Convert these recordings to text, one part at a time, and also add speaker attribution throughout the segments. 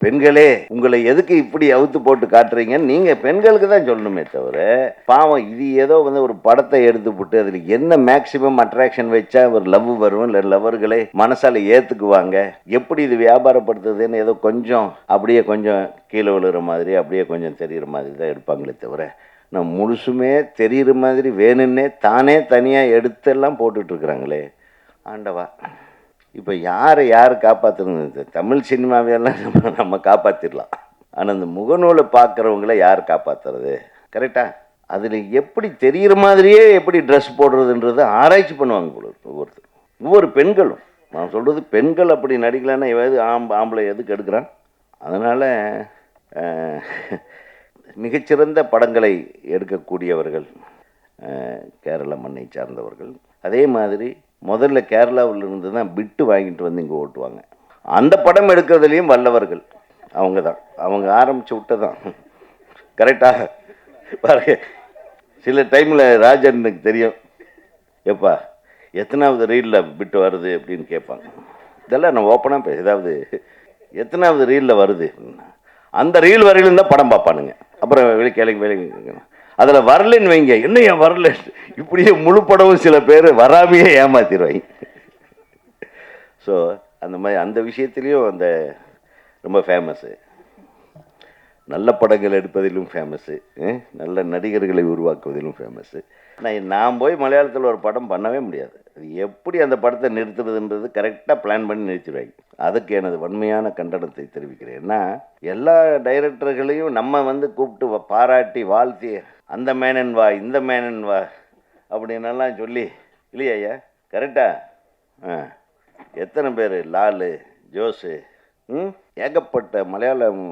Speaker 1: பெண்களே உங்களை எதுக்கு இப்படி அவுத்து போட்டு காட்டுறீங்கன்னு நீங்க பெண்களுக்கு தான் சொல்லணுமே தவிர, பாவம் இது ஏதோ வந்து ஒரு படத்தை எடுத்து போட்டு அதில் என்ன மேக்சிமம் அட்ராக்ஷன் வச்சா ஒரு லவ் வரும், இல்லை லவர்களை மனசால ஏத்துக்குவாங்க, எப்படி இது வியாபாரப்படுத்துதுன்னு ஏதோ கொஞ்சம் அப்படியே கொஞ்சம் கீழே விழுற மாதிரி அப்படியே கொஞ்சம் தெரியுற மாதிரி தான் எடுப்பாங்களே தவிர, நான் முழுசுமே தெரியுற மாதிரி வேணும்னே தானே தனியாக எடுத்தெல்லாம் போட்டுட்டு இருக்கிறாங்களே ஆண்டவா. இப்போ யார் காப்பாற்றுறது? தமிழ் சினிமாவையெல்லாம் நம்ம காப்பாற்றிடலாம். ஆனால் இந்த முகநூலை பார்க்குறவங்கள யார் காப்பாற்றுறது? கரெக்டா? அதில் எப்படி தெரிகிற மாதிரியே எப்படி ட்ரெஸ் போடுறதுன்றது ஆராய்ச்சி பண்ணுவாங்க போல ஒவ்வொருத்தர், ஒவ்வொரு பெண்களும். நான் சொல்கிறது பெண்கள் அப்படி நடிக்கலான்னா எது ஆம்பளை எதுக்கு எடுக்கிறான்? அதனால் மிகச்சிறந்த படங்களை எடுக்கக்கூடியவர்கள் கேரள மண்ணை சார்ந்தவர்கள். அதே மாதிரி முதல்ல கேரளாவில் இருந்து தான் பிட்டு வாங்கிட்டு வந்து இங்கே ஓட்டுவாங்க. அந்த படம் எடுக்கிறதுலையும் வல்லவர்கள் அவங்க தான். அவங்க ஆரம்பித்து விட்டதான். கரெக்டாக பாருங்க. சில டைமில் ராஜனுக்கு தெரியும், எப்பா எத்தனாவது ரீலில் பிட்டு வருது அப்படின்னு கேட்பாங்க. இதெல்லாம் நான் ஓப்பனாக ஏதாவது எத்தனாவது ரீலில் வருது, அந்த ரீல் வரையிலும் தான் படம் பார்ப்பானுங்க. அப்புறம் வேலைக்கு அதில் வரலன்னு வைங்க, என்ன ஏன் வரல, இப்படியே முழு படமும் சில பேர் வராமையே ஏமாத்திடுவாங்க. ஸோ அந்த மாதிரி அந்த விஷயத்துலேயும் அந்த ரொம்ப ஃபேமஸ்ஸு. நல்ல படங்கள் எடுப்பதிலும் ஃபேமஸ்ஸு, நல்ல நடிகர்களை உருவாக்குவதிலும் ஃபேமஸ்ஸு. ஆனால் நான் போய் மலையாளத்தில் ஒரு படம் பண்ணவே முடியாது. அது எப்படி அந்த படத்தை நிறுத்துறதுன்றது கரெக்டாக பிளான் பண்ணி நிறுத்திடுவாங்க. அதுக்கு எனது வன்மையான கண்டனத்தை தெரிவிக்கிறேன். ஏன்னா எல்லா டைரக்டர்களையும் நம்ம வந்து கூப்பிட்டு பாராட்டி வாழ்த்தி அந்த மேனன் வா இந்த மேனன் வா அப்படின்னெல்லாம் சொல்லி இல்லையா ஐயா? கரெக்டா? எத்தனை பேர் லாலு, ஜோஸு, ஏகப்பட்ட மலையாளம்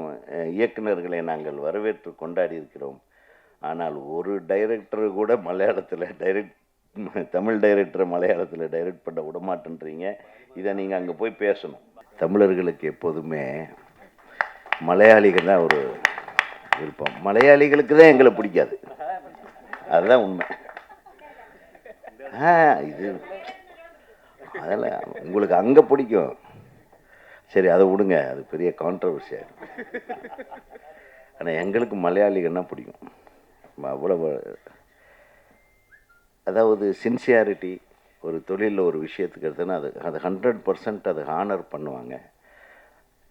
Speaker 1: இயக்குநர்களை நாங்கள் வரவேற்று கொண்டாடி இருக்கிறோம். ஆனால் ஒரு டைரக்டர் கூட மலையாளத்தில் தமிழ் டைரக்டரை மலையாளத்தில் டைரக்ட் பண்ண விடமாட்டேன்றீங்க. இதை நீங்கள் அங்கே போய் பேசணும். தமிழர்களுக்கு எப்போதுமே மலையாளிகள் தான் ஒரு விருப்பம். மலையாளிகளுக்கு தான் எங்களை பிடிக்காது, அதுதான் உண்மை. இது அதெல்லாம் உங்களுக்கு அங்கே பிடிக்கும், சரி அதை விடுங்க, அது பெரிய கான்ட்ரவர்சி ஆகிடும். ஆனால் எங்களுக்கு மலையாளிகள்னா பிடிக்கும். அவ்வளோ அதாவது சின்சியாரிட்டி ஒரு தொழிலில் ஒரு விஷயத்துக்கு எடுத்தோன்னா அது 100% அது ஹானர் பண்ணுவாங்க.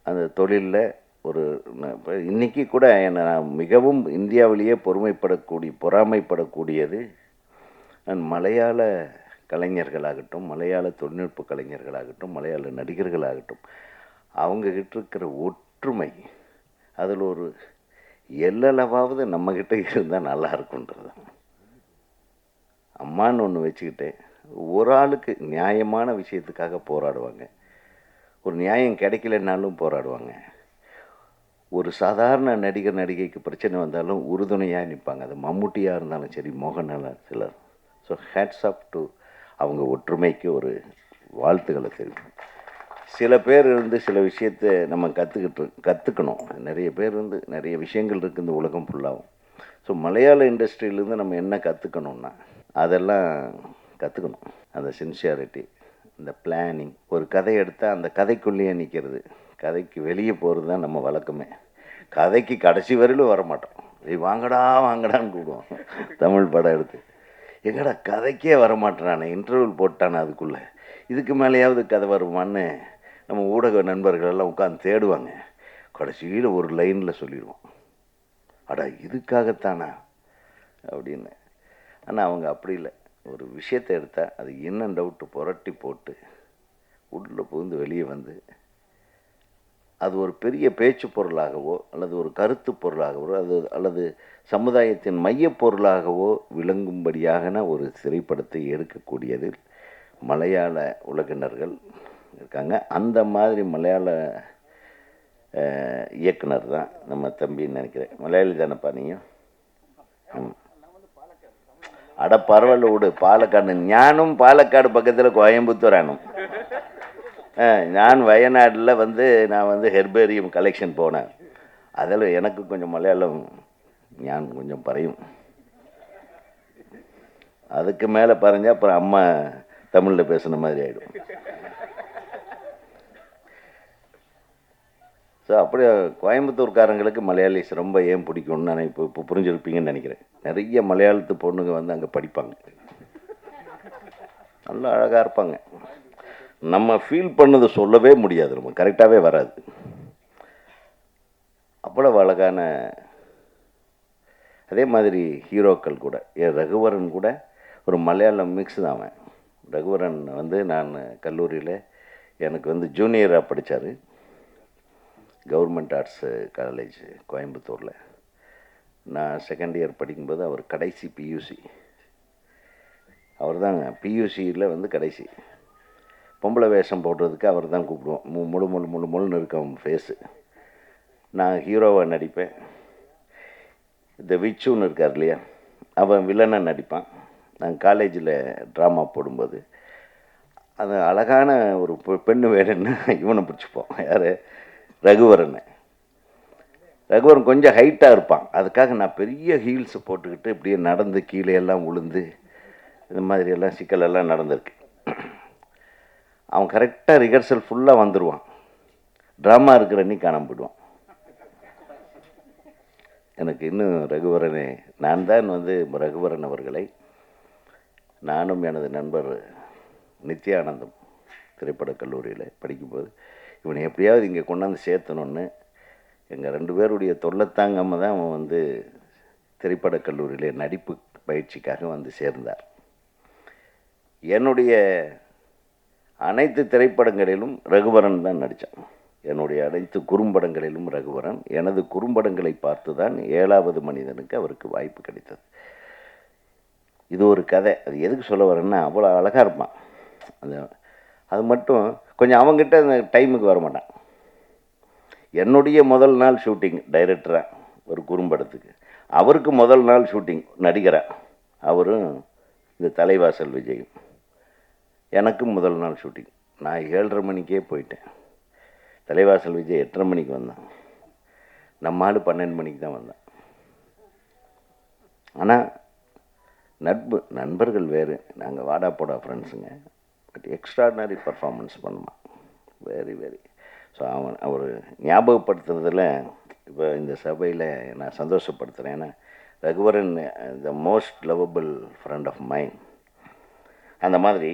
Speaker 1: அந்த தொழிலில் ஒரு இன்றைக்கி கூட நான் மிகவும் இந்தியாவிலேயே பொறாமைப்படக்கூடியது நான் மலையாள கலைஞர்களாகட்டும், மலையாள தொழில்நுட்ப கலைஞர்களாகட்டும், மலையாள நடிகர்களாகட்டும், அவங்கக்கிட்ட இருக்கிற ஒற்றுமை, அதில் ஒரு எல்லளவாவது நம்மக்கிட்ட இருந்தால் நல்லா இருக்குன்றது. அம்மான்னு ஒன்று வச்சுக்கிட்டு ஒரு ஆளுக்கு நியாயமான விஷயத்துக்காக போராடுவாங்க. ஒரு நியாயம் கிடைக்கலன்னாலும் போராடுவாங்க. ஒரு சாதாரண நடிகர் நடிகைக்கு பிரச்சனை வந்தாலும் உறுதுணையாக நிற்பாங்க. அது மம்முட்டியாக இருந்தாலும் சரி, மோகன்லால், சிலர். ஸோ ஹேட்ஸ் ஆஃப் டு அவங்க ஒற்றுமைக்கு ஒரு வாழ்த்துக்களை தெரியும். சில பேர் சில விஷயத்தை நம்ம கற்றுக்கணும். நிறைய பேர் நிறைய விஷயங்கள் இருக்குது இந்த உலகம் ஃபுல்லாகவும். ஸோ மலையாள இண்டஸ்ட்ரியிலேருந்து நம்ம என்ன கற்றுக்கணுன்னா அதெல்லாம் கற்றுக்கணும். அந்த சின்சியாரிட்டி, இந்த பிளானிங். ஒரு கதை எடுத்தால் அந்த கதைக்குள்ளேயே நிற்கிறது, கதைக்கு வெளியே போகிறது தான் நம்ம வழக்கமே. கதைக்கு கடைசி வரையிலும் வரமாட்டோம். வாங்கடான்னு கூடுவோம். தமிழ் படம் எடுத்து எங்கடா கதைக்கே வரமாட்டேறானே, இன்டர்வியூ போட்டானே, அதுக்குள்ளே இதுக்கு மேலேயாவது கதை வருமானு நம்ம ஊடக நண்பர்களெல்லாம் உட்காந்து தேடுவாங்க. கடைசியில் ஒரு லைனில் சொல்லிடுவோம், அடா இதுக்காகத்தானா அப்படின்னு. ஆனால் அவங்க அப்படி இல்லை. ஒரு விஷயத்தை எடுத்தால் அது என்ன டவுட்டு புரட்டி போட்டு உள்ளே புகுந்து வெளியே வந்து அது ஒரு பெரிய பேச்சு பொருளாகவோ அல்லது ஒரு கருத்து பொருளாகவோ அல்லது சமுதாயத்தின் மையப் பொருளாகவோ விளங்கும்படியான ஒரு திரைப்படத்தை எடுக்கக்கூடியது மலையாள உலகினர்கள் இருக்காங்க. அந்த மாதிரி மலையாள இயக்குனர் தான் நம்ம தம்பின்னு நினைக்கிறேன். மலையாளி தானப்பா நீங்கள்? அட பரவாயில்ல விடு. பாலக்காடு, ஞானும் பாலக்காடு பக்கத்தில் கோயம்புத்தூரானும். நான் வயநாட்டில் நான் ஹெர்பேரியம் கலெக்ஷன் போனேன். அதில் எனக்கு கொஞ்சம் மலையாளம் ஞான் கொஞ்சம் பறையும். அதுக்கு மேலே பறைஞ்சா அப்புறம் அம்மா தமிழில் பேசுன மாதிரி ஆகிடும். ஸோ அப்படியே கோயம்புத்தூர்காரங்களுக்கு மலையாளிஸ் ரொம்ப ஏன் பிடிக்கும்னு நான் இப்போ புரிஞ்சிருப்பீங்கன்னு நினைக்கிறேன். நிறைய மலையாளத்து பொண்ணுங்க வந்து அங்கே படிப்பாங்க, நல்லா அழகாக இருப்பாங்க. நம்ம ஃபீல் பண்ணது சொல்லவே முடியாது, நம்ம கரெக்டாகவே வராது. அவ்வளவு அழகான, அதே மாதிரி ஹீரோக்கள் கூட, ரகுவரன் கூட ஒரு மலையாளம் மிக்ஸ் தான் அவன். ரகுவரன் வந்து நான் கல்லூரியில் எனக்கு வந்து ஜூனியராக படித்தார், கவர்மெண்ட் ஆர்ட்ஸ் காலேஜ் கோயம்புத்தூரில். நான் செகண்ட் இயர் படிக்கும்போது அவர் கடைசி பியூசி, அவர் தாங்க பியூசியில் வந்து கடைசி. பொம்பளை வேஷம் போடுறதுக்கு அவர் தான் கூப்பிடுவோம். முழுன்னு இருக்கும் அவன் ஃபேஸு. நான் ஹீரோவை நடிப்பேன், இந்த விச்சுன்னு இருக்கார் இல்லையா, அவன் வில்லனை நடிப்பான். நாங்கள் காலேஜில் ட்ராமா போடும்போது அது அழகான ஒரு பெண்ணு வேணும்னு இவனை பிடிச்சிப்போம். யார்? ரகுவரனை. ரகுவரன் கொஞ்சம் ஹைட்டாக இருப்பான், அதுக்காக நான் பெரிய ஹீல்ஸை போட்டுக்கிட்டு இப்படியே நடந்து கீழே எல்லாம் உளுந்து இந்த மாதிரியெல்லாம் சிக்கலெல்லாம் நடந்திருக்கு. அவன் கரெக்டாக ரிஹர்சல் ஃபுல்லாக வந்துடுவான், ட்ராமா இருக்கிற அன்னைக்கு காணாமல் போயிடுவான். எனக்கு இன்னும் ரகுவரனே, நான் தான் வந்து ரகுவரன் அவர்களை, நானும் எனது நண்பர் நித்யானந்தம் திரைப்படக் கல்லூரியில் படிக்கும்போது இவனை எப்படியாவது இங்கே கொண்டாந்து சேர்த்தணுன்னு எங்கள் 2 பேருடைய தொல்லைத்தாங்காமல் தான் அவன் வந்து திரைப்படக் கல்லூரியில் நடிப்பு பயிற்சிக்காக வந்து சேர்ந்தார். என்னுடைய அனைத்து திரைப்படங்களிலும் ரகுவரன் தான் நடித்தான். என்னுடைய அனைத்து குறும்படங்களிலும் ரகுவரன். எனது குறும்படங்களை பார்த்து தான் 7வது மனிதனுக்கு அவருக்கு வாய்ப்பு கிடைத்தது. இது ஒரு கதை. அது எதுக்கு சொல்ல வரேன்னா, அவ்வளோ அழகாக இருப்பான். அது மட்டும் கொஞ்சம் அவங்ககிட்ட அந்த டைமுக்கு வர மாட்டான். என்னுடைய முதல் நாள் ஷூட்டிங் டைரக்டராக ஒரு குறும்படத்துக்கு, அவருக்கு முதல் நாள் ஷூட்டிங் நடிகராக, அவரும் இந்த தலைவாசல் விஜயும். எனக்கும் முதல் நாள் ஷூட்டிங். நான் 7:30 மணிக்கே போயிட்டேன். தலைவாசல் விஜய் 8:30 மணிக்கு வந்தான், நம்ம ஆள் 12 மணிக்கு தான் வந்தான். ஆனால் நண்பர்கள் வேறு, நாங்கள் வாடா போடா ஃப்ரெண்ட்ஸுங்க. பட் எக்ஸ்ட்ராடினரி பர்ஃபார்மன்ஸ் பண்ணுவான், வெரி வெரி. ஸோ அவர் ஞாபகப்படுத்துறதில் இப்போ இந்த சபையில் நான் சந்தோஷப்படுத்துகிறேன். ஏன்னா Raghuvaran the most lovable friend of mind. அந்த மாதிரி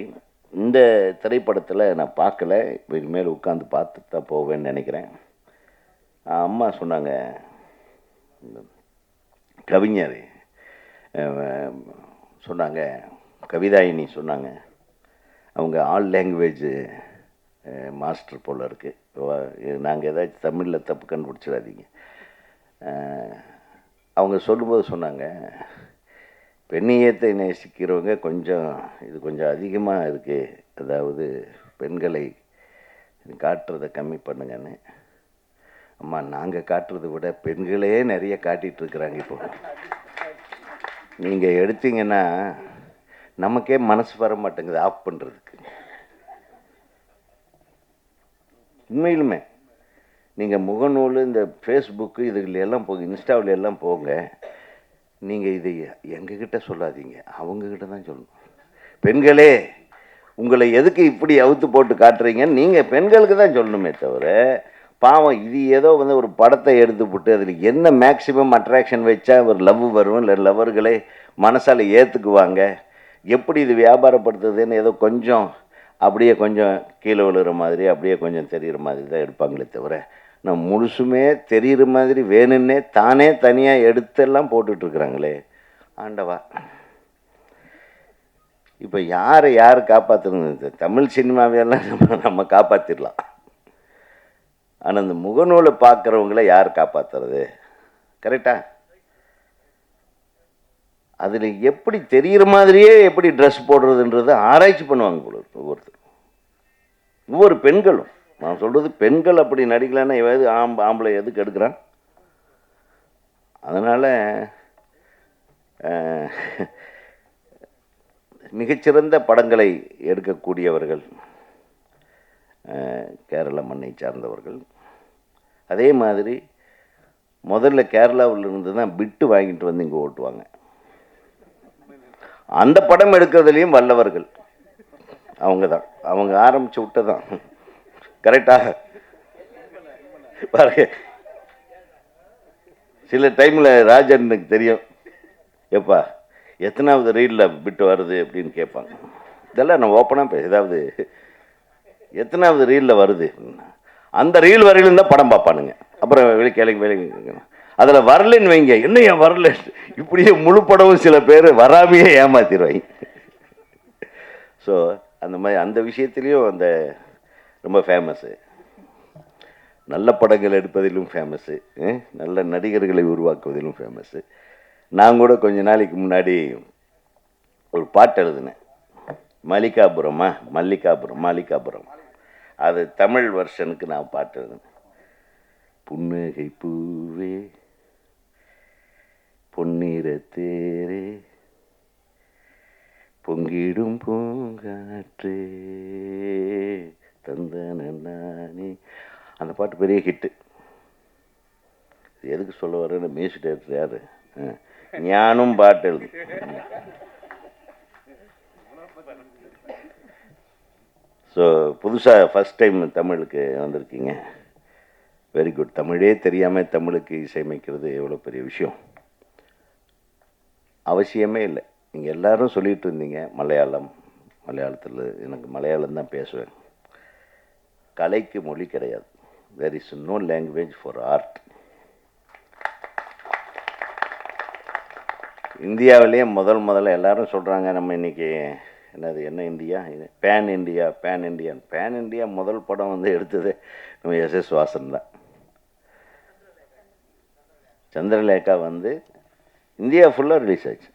Speaker 1: இந்த திரைப்படத்தில் நான் பார்க்கல, இப்போ இனிமேல் உட்காந்து பார்த்து தான் போவேன்னு நினைக்கிறேன். அம்மா சொன்னாங்க, கவிஞர் சொன்னாங்க, கவிதாயினி சொன்னாங்க, அவங்க ஆல் லாங்குவேஜ் மாஸ்டர் போல் இருக்குது. நாங்கள் ஏதாச்சும் தமிழில் தப்பு கண்டுபிடிச்சிடாதீங்க. அவங்க சொல்லும்போது சொன்னாங்க, பெண்ணியத்தை நேசிக்கிறவங்க கொஞ்சம் இது கொஞ்சம் அதிகமாக இருக்குது, அதாவது பெண்களை காட்டுறதை கம்மி பண்ணுங்கன்னு. அம்மா, நாங்கள் காட்டுறதை விட பெண்களே நிறைய காட்டிகிட்ருக்குறாங்க. இப்போ நீங்கள் எடுத்தீங்கன்னா நமக்கே மனசு வர மாட்டேங்குது ஆஃப் பண்ணுறதுக்கு. உண்மையிலுமே நீங்கள் முகநூல், இந்த ஃபேஸ்புக்கு, இதுல எல்லாம் போங்க, இன்ஸ்டாவில் எல்லாம் போங்க. நீங்கள் இதை எங்ககிட்ட சொல்லாதீங்க, அவங்கக்கிட்ட தான் சொல்லணும். பெண்களே, உங்களை எதுக்கு இப்படி அவுத்து போட்டு காட்டுறீங்கன்னு நீங்கள் பெண்களுக்கு தான் சொல்லணுமே தவிர, பாவம் இது ஏதோ வந்து ஒரு படத்தை எடுத்து போட்டு அதில் என்ன மேக்சிமம் அட்ராக்ஷன் வச்சா ஒரு லவ் வரும், இல்லை லவர்களை மனசால் ஏற்றுக்குவாங்க, எப்படி இது வியாபாரப்படுத்துறதுன்னு ஏதோ கொஞ்சம் அப்படியே கொஞ்சம் கீழே விழுகிற மாதிரி அப்படியே கொஞ்சம் தெரிகிற மாதிரி தான் எடுப்பாங்களே தவிர, நான் முழுசுமே தெரிகிற மாதிரி வேணும்னே தானே தனியாக எடுத்தெல்லாம் போட்டுட்ருக்குறாங்களே ஆண்டவா. இப்போ யார் காப்பாற்றுறது? தமிழ் சினிமாவையெல்லாம் நம்ம காப்பாற்றிடலாம். ஆனால் இந்த முகநூலை பார்க்குறவங்கள யார் காப்பாற்றுறது? கரெக்டா? அதில் எப்படி தெரிகிற மாதிரியே எப்படி ட்ரெஸ் போடுறதுன்றது ஆராய்ச்சி பண்ணுவாங்க போல ஒவ்வொரு பெண்களும். நான் சொல்கிறது பெண்கள் அப்படி நடிக்கலைன்னா எது ஆம்பளை எதுக்கு எடுக்கிறான்? அதனால் மிகச்சிறந்த படங்களை எடுக்கக்கூடியவர்கள் கேரள மண்ணை சார்ந்தவர்கள். அதே மாதிரி முதல்ல கேரளாவிலிருந்து தான் பிட்டு வாங்கிட்டு வந்து இங்கே ஓட்டுவாங்க. அந்த படம் எடுக்கிறதுலையும் வல்லவர்கள் அவங்க தான். அவங்க ஆரம்பித்து விட்டதான். கரெக்டாக பாருங்க, சில டைமில் ராஜனுக்கு தெரியும், எப்பா எத்தனாவது ரீலில் பிட்டு வருது அப்படின்னு கேட்பாங்க. இதெல்லாம் நான் ஓப்பனாக ஏதாவது எத்தனாவது ரீலில் வருது, அந்த ரீல் வரையிலும் தான் படம் பார்ப்பானுங்க. அப்புறம் வேலைக்கு அதில் வரலன்னு வைங்க, என்ன ஏன் வரல, இப்படியே முழு படமும் சில பேர் வராமையே ஏமாத்திடுவாங்க. ஸோ அந்த மாதிரி அந்த விஷயத்துலேயும் அந்த ரொம்ப ஃபேமஸ்ஸு. நல்ல படங்கள் எடுப்பதிலும் ஃபேமஸ்ஸு, நல்ல நடிகர்களை உருவாக்குவதிலும் ஃபேமஸ்ஸு. நான் கூட கொஞ்ச நாளைக்கு முன்னாடி ஒரு பாட்டு எழுதினேன், மல்லிகாபுரம். அது தமிழ் வெர்ஷனுக்கு நான் பாட்டு எழுதினேன். புன்னகை பூவே பொன்னிற தேரே பொங்கிடும் பூங்காற்றே தந்தன நானே. அந்த பாட்டு பெரிய ஹிட்டு. எதுக்கு சொல்ல வரேன்னு மியூசிக் டைரக்டர் யாரு, ஞானும் பாட்டு எழுது. ஸோ புதுசாக ஃபஸ்ட் டைம் தமிழுக்கு வந்திருக்கீங்க, வெரி குட். தமிழே தெரியாமல் தமிழுக்கு இசையமைக்கிறது எவ்வளோ பெரிய விஷயம். அவசியமே இல்லை. நீங்கள் எல்லோரும் சொல்லிகிட்டு இருந்தீங்க மலையாளத்தில். எனக்கு மலையாளம் தான் பேசுவேன். கலைக்கு மொழி கிடையாது. there is no language for art. இந்தியாவிலேயே முதல்ல எல்லாரும் சொல்கிறாங்க, நம்ம இன்றைக்கி என்ன இந்தியா, பேன் இண்டியா முதல் படம் வந்து எடுத்தது நம்ம எஸ் வாசன் தான். சந்திரலேகா வந்து இந்தியா ஃபுல்லாக ரிலீஸ் ஆச்சு.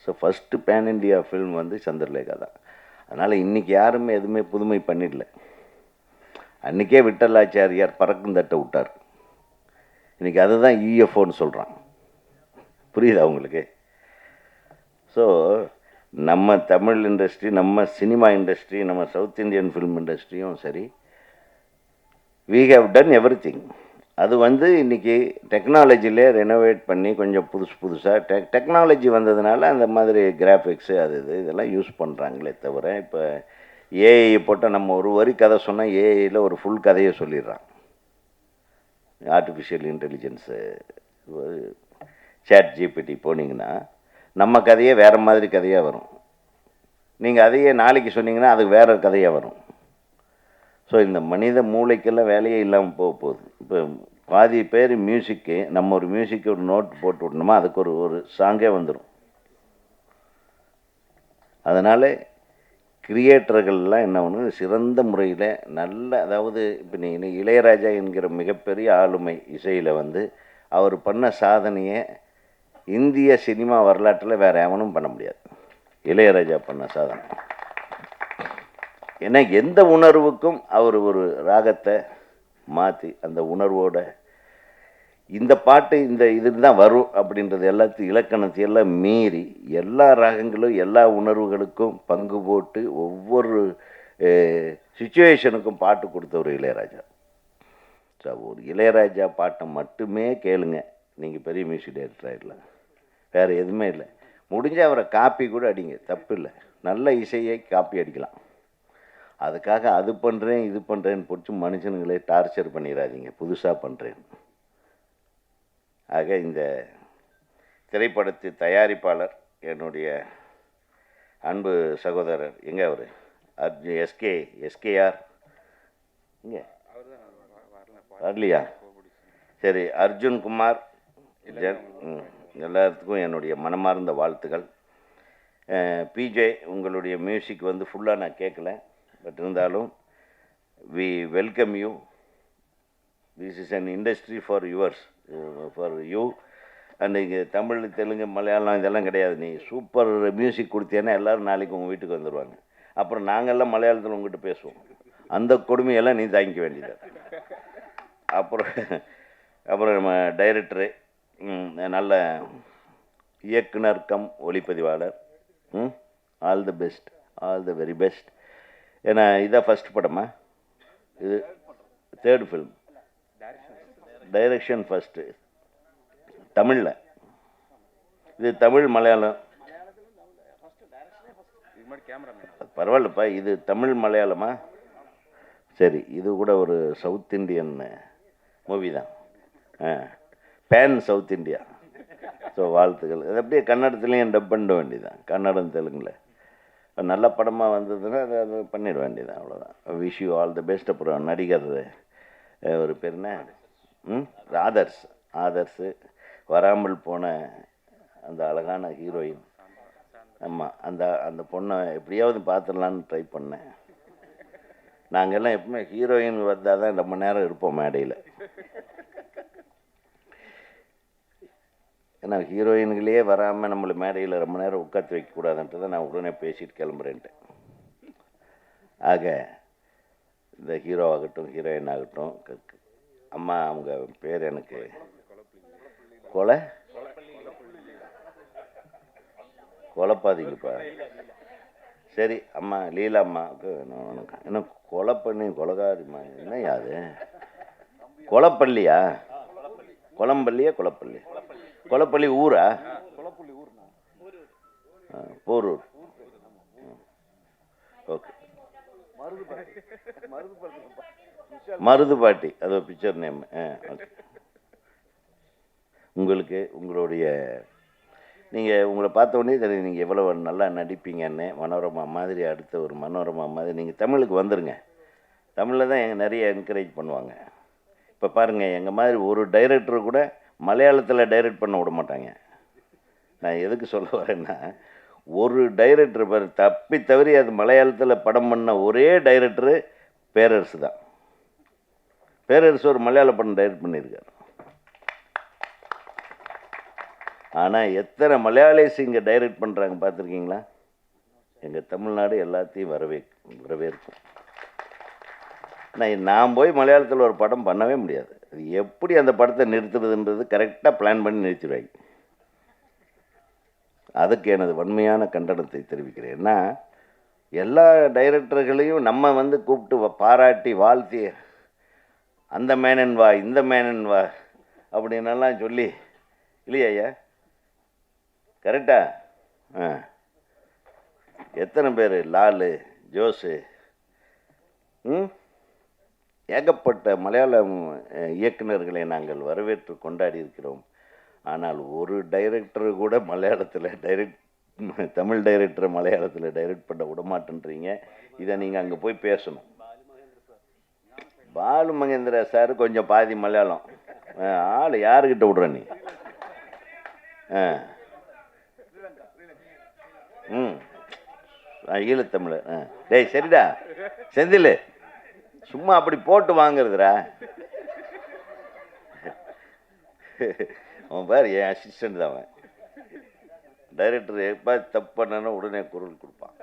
Speaker 1: So first pan India film வந்து சந்திரலேகா தான். அதனால் இன்றைக்கி யாருமே எதுவுமே புதுமை பண்ணிடல. அன்றைக்கே விட்டலாச்சாரியார் பறக்கும் தட்டை விட்டார். இன்றைக்கி அதுதான் யூஎஃப்ஓன்னு சொல்கிறான். புரியுதா உங்களுக்கு? ஸோ நம்ம தமிழ் இண்டஸ்ட்ரி, நம்ம சினிமா இண்டஸ்ட்ரி, நம்ம சவுத் இந்தியன் ஃபிலிம் இண்டஸ்ட்ரியும் சரி, we have done everything. அது வந்து இன்றைக்கி டெக்னாலஜிலே ரெனோவேட் பண்ணி கொஞ்சம் புதுசாக டெக்னாலஜி வந்ததுனால அந்த மாதிரி கிராஃபிக்ஸு அது இதெல்லாம் யூஸ் பண்ணுறாங்களே தவிர, இப்போ ஏஐ போட்டால் நம்ம ஒரு வரி கதை சொன்னால் ஏஐயில் ஒரு ஃபுல் கதையை சொல்லிடுறான். ஆர்டிஃபிஷியல் இன்டெலிஜென்ஸு சாட் ஜிபிடி போனீங்கன்னா நம்ம கதையே வேறு மாதிரி கதையாக வரும். நீங்கள் அதையே நாளைக்கு சொன்னீங்கன்னா அதுக்கு வேறு கதையாக வரும். ஸோ இந்த மனித மூளைக்கெல்லாம் வேலையே இல்லாமல் போகுது. இப்போ பாதி பேர் மியூசிக்கு, நம்ம ஒரு மியூசிக்கு ஒரு நோட் போட்டு விடணுமா, அதுக்கு ஒரு சாங்கே வந்துடும். அதனால் கிரியேட்டர்கள்லாம் என்ன ஒன்று சிறந்த முறையில் நல்ல, அதாவது இப்போ நீ இளையராஜா என்கிற மிகப்பெரிய ஆளுமை இசையில் வந்து அவர் பண்ண சாதனையை இந்திய சினிமா வரலாற்றில் வேறு எவனும் பண்ண முடியாது. இளையராஜா பண்ண சாதனை. ஏன்னா எந்த உணர்வுக்கும் அவர் ஒரு ராகத்தை மாற்றி அந்த உணர்வோட இந்த பாட்டு இது தான் வரும் அப்படின்றது எல்லாத்தையும் இலக்கணத்தையெல்லாம் மீறி எல்லா ராகங்களும் எல்லா உணர்வுகளுக்கும் பங்கு போட்டு ஒவ்வொரு சுச்சுவேஷனுக்கும் பாட்டு கொடுத்த ஒரு இளையராஜா. ஸோ ஒரு இளையராஜா பாட்டை மட்டுமே கேளுங்க, நீங்கள் பெரிய மியூசிக் டைரக்டர் ஆகிடலாம். வேறு எதுவுமே இல்லை. முடிஞ்ச அவரை காப்பி கூட அடிங்க, தப்பு இல்லை. நல்ல இசையை காப்பி அடிக்கலாம். அதுக்காக அது பண்ணுறேன் இது பண்ணுறேன்னு பிடிச்சி மனுஷனுங்களே டார்ச்சர் பண்ணிடாதீங்க, புதுசாக பண்ணுறேன். ஆக இந்த திரைப்படத்து தயாரிப்பாளர் என்னுடைய அன்பு சகோதரர், எங்கே அவர் எஸ்கேஆர் இங்கே வரலையா? சரி, அர்ஜுன் குமார் எல்லாத்துக்கும் என்னுடைய மனமார்ந்த வாழ்த்துக்கள். பிஜே, உங்களுடைய மியூசிக் வந்து ஃபுல்லாக நான் கேட்கல, பட் இருந்தாலும் we welcome you. This is an industry for you. And இங்கே தமிழ், தெலுங்கு, மலையாளம் இதெல்லாம் கிடையாது. நீ சூப்பர் மியூசிக் கொடுத்தேன்னா எல்லோரும் நாளைக்கு உங்கள் வீட்டுக்கு வந்துடுவாங்க. அப்புறம் நாங்கள்லாம் மலையாளத்தில் உங்கள்கிட்ட பேசுவோம். அந்த கொடுமையெல்லாம் நீ தாங்கிக்க வேண்டியது. அப்புறம் நம்ம டைரக்டரு, நல்ல இயக்குனர் கம் ஒளிப்பதிவாளர், all the best, all the very best. ஏன்னா இதான் ஃபஸ்ட் படமா? இது தேர்ட் ஃபில்ம், டைரக்ஷன் ஃபஸ்ட்டு தமிழில். இது தமிழ் மலையாளம் பரவாயில்லப்பா. இது தமிழ் மலையாளமா? சரி, இது கூட ஒரு சவுத் இண்டியன் மூவி தான். Pan south India. ஸோ வாழ்த்துக்கள். அது அப்படியே கன்னடத்துலேயும் டப் பண்ண வேண்டியதான், கன்னடம் தெலுங்கில். நல்ல படமாக வந்ததுன்னா அது பண்ணிட வேண்டியதான், அவ்வளோதான். Wish you all the best. அப்புறம் நடிகர் ஒரு பேர் என்ன, ஆதர்ஸு வராமல் போன அந்த அழகான ஹீரோயின். ஆமாம், அந்த அந்த பொண்ணை எப்படியாவது பார்த்துடலான்னு ட்ரை பண்ணேன். நாங்கள்லாம் எப்பவுமே ஹீரோயின் வந்தால் தான் ரொம்ப நேரம் இருப்போம் மேடையில். ஏன்னா ஹீரோயின்களே வராமல் நம்மளை மேடையில் ரொம்ப நேரம் உட்காந்து வைக்கக்கூடாதுன்ட்டு தான் நான் உடனே பேசிட்டு கிளம்புறேன்ட்டு. ஆக இந்த ஹீரோ ஆகட்டும் ஹீரோயின் ஆகட்டும், அம்மா அவங்க பேர் எனக்கு கொலைப்பாதீங்கப்பா. சரி அம்மா, லீலா அம்மாவுக்கு வணக்கம். என்ன கொலை பண்ணி கொலகாரிம்மா, என்ன யாது கொலப்பள்ளியா, கொலம்பள்ளியா கொலப்பள்ளி, கொலப்பள்ளி ஊரா, போரூர். ஓகே, மருதுபாட்டி, அது பிக்சர் நேம். ஓகே. உங்களுக்கு உங்களுடைய நீங்கள் உங்களை பார்த்த உடனே தெரியும் நீங்கள் எவ்வளோ நல்லா நடிப்பீங்கன்னு. மனோரமா மாதிரி, அடுத்த ஒரு மனோரமா மாதிரி நீங்கள் தமிழுக்கு வந்துடுங்க. தமிழில் தான் எங்கள் நிறைய என்கரேஜ் பண்ணுவாங்க. இப்போ பாருங்கள், எங்கள் மாதிரி ஒரு டைரக்டர் கூட மலையாளத்தில் டைரக்ட் பண்ண விட மாட்டாங்க. நான் எதுக்கு சொல்ல வரேன்னா, ஒரு டைரக்டர் பேர் தப்பி தவறி அது மலையாளத்தில் படம் பண்ண ஒரே டைரக்டரு பேரரசு தான். பேரரசு ஒரு மலையாள படம் டைரக்ட் பண்ணியிருக்காரு. ஆனால் எத்தனை மலையாளிஸ் இங்கே டைரக்ட் பண்ணுறாங்க பார்த்துருக்கீங்களா? எங்கள் தமிழ்நாடு எல்லாத்தையும் வரவேற்கும். நான் போய் மலையாளத்தில் ஒரு படம் பண்ணவே முடியாது. அது எப்படி அந்த படத்தை நிறுத்துறதுன்றது கரெக்டாக பிளான் பண்ணி நிறுத்திடுவாங்க. அதுக்கு எனது வன்மையான கண்டனத்தை தெரிவிக்கிறேன். ஏன்னா எல்லா டைரக்டர்களையும் நம்ம கூப்பிட்டு பாராட்டி வாழ்த்தி, அந்த மேனன் வா இந்த மேனன் வா அப்படின்னெல்லாம் சொல்லி, இல்லையா ஐயா? கரெக்டா? எத்தனை பேர், லாலு, ஜோஸு, ஏகப்பட்ட மலையாளம் இயக்குநர்களை நாங்கள் வரவேற்று கொண்டாடி இருக்கிறோம். ஆனால் ஒரு டைரக்டர் கூட மலையாளத்தில் தமிழ் டைரக்டரை மலையாளத்தில் டைரக்ட் பண்ண விடமாட்டேன்றீங்க. இதை நீங்கள் அங்கே போய் பேசணும். பாலு மகேந்திரா சார் கொஞ்சம் பாதி மலையாளம். ஆள் யாருக்கிட்ட விட்ற நீ? ஈழத்தமிழ். டேய் சரிடா செந்தில், சும்மா அப்படி போட்டு வாங்குறதுடா. அவன் பாரு, என் அசிஸ்டண்ட் தான் அவன். டைரக்டர் எப்போ தப்பு பண்ணனா உடனே குரல் கொடுப்பான்.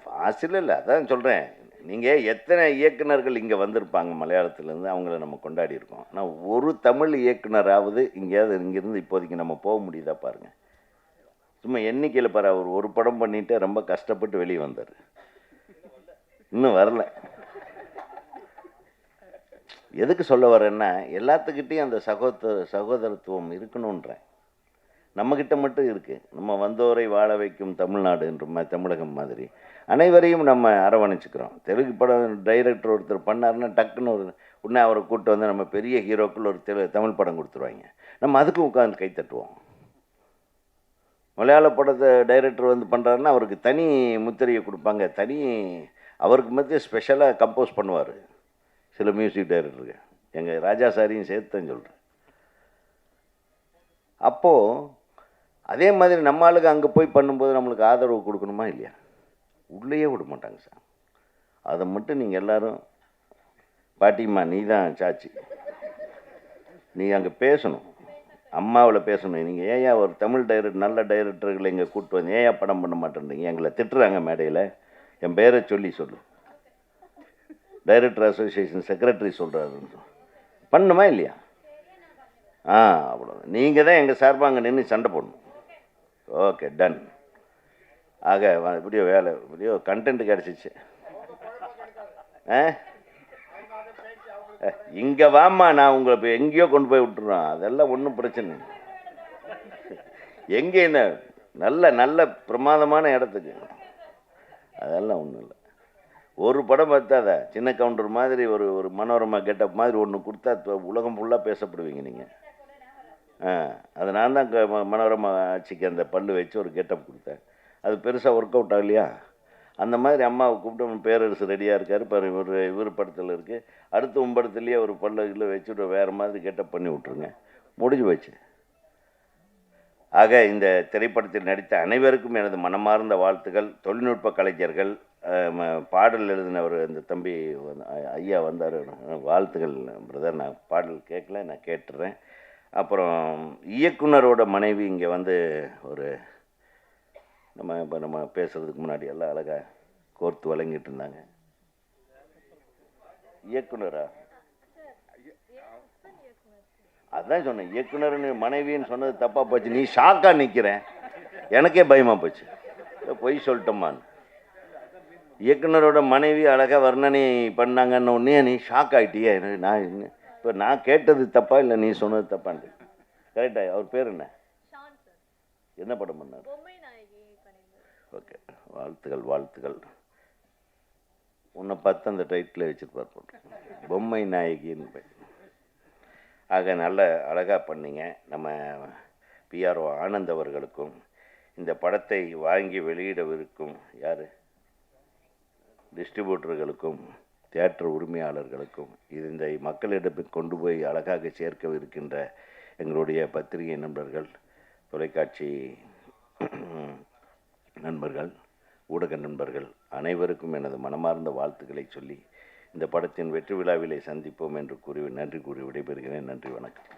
Speaker 1: ஃபாசில் இல்லை, அதான் சொல்கிறேன். நீங்கள் எத்தனை இயக்குநர்கள் இங்கே வந்திருப்பாங்க மலையாளத்துலேருந்து, அவங்கள நம்ம கொண்டாடி இருக்கோம். ஆனால் ஒரு தமிழ் இயக்குனராவது இங்கேயாவது இங்கேருந்து இப்போதைக்கு நம்ம போக முடியுதா பாருங்கள். சும்மா எண்ணிக்கையில் பாரு, அவர் ஒரு படம் பண்ணிட்டு ரொம்ப கஷ்டப்பட்டு வெளியே வந்தார், இன்னும் வரல. எதுக்கு சொல்ல வரேன்னா, எல்லாத்துக்கிட்டையும் அந்த சகோதரத்துவம் இருக்கணுன்றேன். நம்மக்கிட்ட மட்டும் இருக்குது. நம்ம வந்தோரை வாழ வைக்கும் தமிழ்நாடு என்ற தமிழகம் மாதிரி அனைவரையும் நம்ம அரவணைச்சிக்கிறோம். தெலுங்கு படம் டைரக்டர் ஒருத்தர் பண்ணாருன்னா டக்குன்னு உடனே அவரை கூப்பிட்டு வந்து நம்ம பெரிய ஹீரோக்கள் ஒரு தமிழ் படம் கொடுத்துருவாங்க. நம்ம அதுக்கும் உட்காந்து கைத்தட்டுவோம். மலையாள படத்தை டைரக்டர் பண்ணுறாருன்னா அவருக்கு தனி முத்திரையை கொடுப்பாங்க. அவருக்கு மத்திய ஸ்பெஷலாக கம்போஸ் பண்ணுவார் சில மியூசிக் டைரக்டருக்கு. எங்கள் ராஜா சாரியும் சேர்த்துன்னு சொல்கிறேன். அப்போது அதே மாதிரி நம்ம ஆளுக்கு அங்கே போய் பண்ணும்போது நம்மளுக்கு ஆதரவு கொடுக்கணுமா இல்லையா? உள்ளேயே விட மாட்டாங்க சார். அதை மட்டும் நீங்கள் எல்லோரும், பாட்டிம்மா நீ தான் சாச்சி, நீ அங்கே பேசணும், அம்மாவில் பேசணும். நீங்கள் ஏன் ஒரு தமிழ் நல்ல டைரக்டர்களை இங்கே கூப்பிட்டு வந்து ஏன் படம் பண்ண மாட்டேன்றீங்க? எங்களை திட்டுறாங்க மேடையில். என் பேரை சொல்லு, டைரக்டர் அசோசியேஷன் செக்ரட்டரி சொல்கிறாருன்னு பண்ணுமா இல்லையா? அவ்வளோதான். நீங்கள் தான் எங்கள் சார்பாக அங்கே நின்று சண்டை போடணும். Okay, done. ஆக இப்படியோ வேலை, இப்படியோ கண்டென்ட் கிடச்சிச்சு. இங்கே வாம்மா, நான் உங்களை இப்போ எங்கேயோ கொண்டு போய் விட்டுறோம். அதெல்லாம் ஒன்றும் பிரச்சனை இல்லை. எங்கே நல்ல நல்ல பிரமாதமான இடத்துக்கு, அதெல்லாம் ஒன்றும் இல்லை. ஒரு படம் பார்த்தாத சின்ன கவுண்டர் மாதிரி ஒரு ஒரு மனோரமா கெட்டப் மாதிரி ஒன்று கொடுத்தா உலகம் ஃபுல்லாக பேசப்படுவீங்க நீங்கள். அது நான் தான் மனோரமா ஆட்சிக்கு அந்த பல்லு வச்சு ஒரு கெட்டப் கொடுத்தேன். அது பெருசாக ஒர்க் அவுட் ஆகலையா? அந்த மாதிரி அம்மாவை கூப்பிட்டு பேரரசு ரெடியாக இருக்கார் இப்போ இவர் படத்தில் இருக்குது. அடுத்த படத்துலேயே ஒரு பல்ல வச்சுட்டு வேறு மாதிரி கெட்டப் பண்ணி விட்ருங்க, முடிஞ்சு போச்சு. ஆக இந்த திரைப்படத்தில் நடித்த அனைவருக்கும் எனது மனமார்ந்த வாழ்த்துக்கள். தொழில்நுட்ப கலைஞர்கள், பாடல் எழுதினவர் இந்த தம்பி ஐயா வந்தார், வாழ்த்துக்கள் பிரதர். நான் பாடல் கேட்கல, நான் கேட்டுறேன். அப்புறம் இயக்குனரோட மனைவி இங்கே வந்து ஒரு நம்ம பேசுகிறதுக்கு முன்னாடி எல்லாம் அழகாக கோர்த்து வழங்கிட்டு இருந்தாங்க. இயக்குனரா? அதான் சொன்னேன், இயக்குனர்னு மனைவின்னு சொன்னது தப்பாக போச்சு. நீ ஷாக்காக நிற்கிறேன், எனக்கே பயமாக போச்சு, பொய் சொல்லிட்டோமான்னு. இயக்குனரோட மனைவி அழகாக வர்ணனை பண்ணாங்கன்னு ஒன்றே நீ ஷாக் ஆகிட்டியே. நான் இப்போ நான் கேட்டது தப்பா இல்லை நீ சொன்னது தப்பான்னு? கரெக்டா? அவர் பேர் என்ன? என்ன படம் பண்ணார்? ஓகே, வாழ்த்துக்கள் வாழ்த்துக்கள். உன்னை பார்த்து அந்த டைட்டில் வச்சுருப்பார் போட்டு, பொம்மை நாயகின்னு. ஆக நல்ல அழகாக பண்ணிங்க. நம்ம பிஆர்ஓ ஆனந்த் அவர்களுக்கும் இந்த படத்தை வாங்கி வெளியிடவிருக்கும் யார் டிஸ்ட்ரிபியூட்டர்களுக்கும் தியேட்டர் உரிமையாளர்களுக்கும் இந்த மக்களிடம் கொண்டு போய் அழகாக சேர்க்க இருக்கின்ற எங்களுடைய பத்திரிகை நண்பர்கள், தொலைக்காட்சி நண்பர்கள், ஊடக நண்பர்கள் அனைவருக்கும் எனது மனமார்ந்த வாழ்த்துக்களை சொல்லி இந்த படத்தின் வெற்றி விழாவிலே சந்திப்போம் என்று கூறி நன்றி கூறி விடைபெறுகிறேன். நன்றி, வணக்கம்.